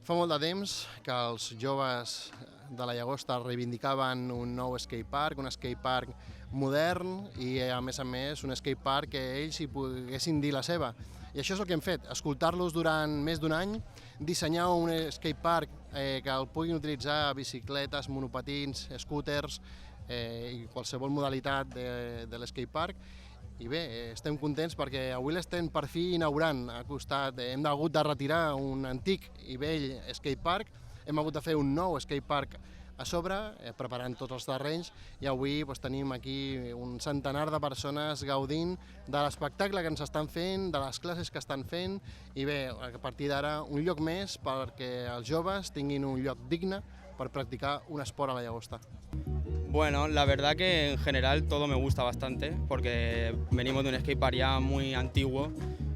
Fa molt de temps que els joves de la Llagosta reivindicaven un nou skatepark, un skatepark modern i, a més, un skatepark que ells hi poguessin dir la seva. I això és el que hem fet, escoltar-los durant més d'un any, dissenyar un skatepark que el puguin utilitzar bicicletes, monopatins, scooters i qualsevol modalitat de l'skatepark. I bé, estem contents perquè avui l'estem per fi inaugurant. Hem hagut de retirar un antic i vell skatepark, hem hagut de fer un nou skatepark a sobre, preparant tots els terrenys, i avui tenim aquí un centenar de persones gaudint de l'espectacle que ens estan fent, de les classes que estan fent, i bé, a partir d'ara un lloc més perquè els joves tinguin un lloc digne per practicar un esport a la Llagosta. Bueno, la verdad que en general todo me gusta bastante porque venimos de un skatepark ya muy antiguo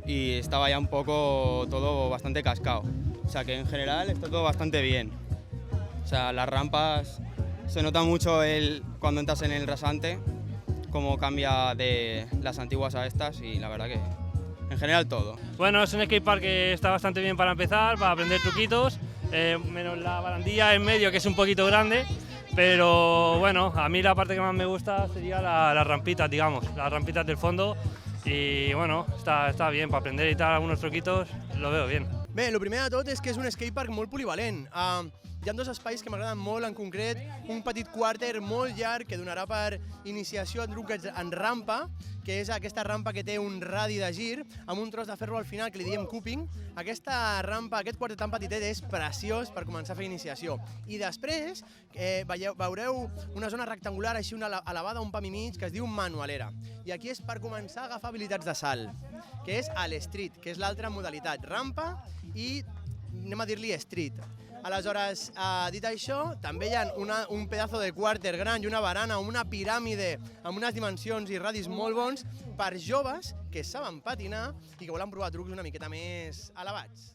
y estaba ya un poco todo bastante cascado. O sea que en general está todo bastante bien. O sea, las rampas, se nota mucho cuando entras en el rasante, cómo cambia de las antiguas a estas y la verdad que en general todo. Bueno, es un skatepark que está bastante bien para empezar, para aprender truquitos, menos la barandilla en medio que es un poquito grande. Pero bueno, a mí la parte que más me gusta sería las rampitas, digamos, las rampitas del fondo. Y bueno, está bien, para aprender y tal algunos truquitos, lo veo bien. Bé, el primer de tot és que és un skatepark molt polivalent. Hi ha dos espais que m'agraden molt, en concret, un petit quarter molt llarg que donarà per iniciació a trucs en rampa, que és aquesta rampa que té un radi de gir, amb un tros de ferro al final que li diem cupping. Aquesta rampa, aquest quarter tan petitet és preciós per començar a fer iniciació. I després veureu una zona rectangular, així una elevada, un pam i mig, que es diu manualera. I aquí és per començar a agafar habilitats de salt, que és l'street, que és l'altra modalitat, rampa i anem a dir-li street. Aleshores, dit això, també hi ha un pedazo de quarter gran i una barana, una piràmide amb unes dimensions i radis molt bons per joves que saben patinar i que volen provar trucs una miqueta més elevats.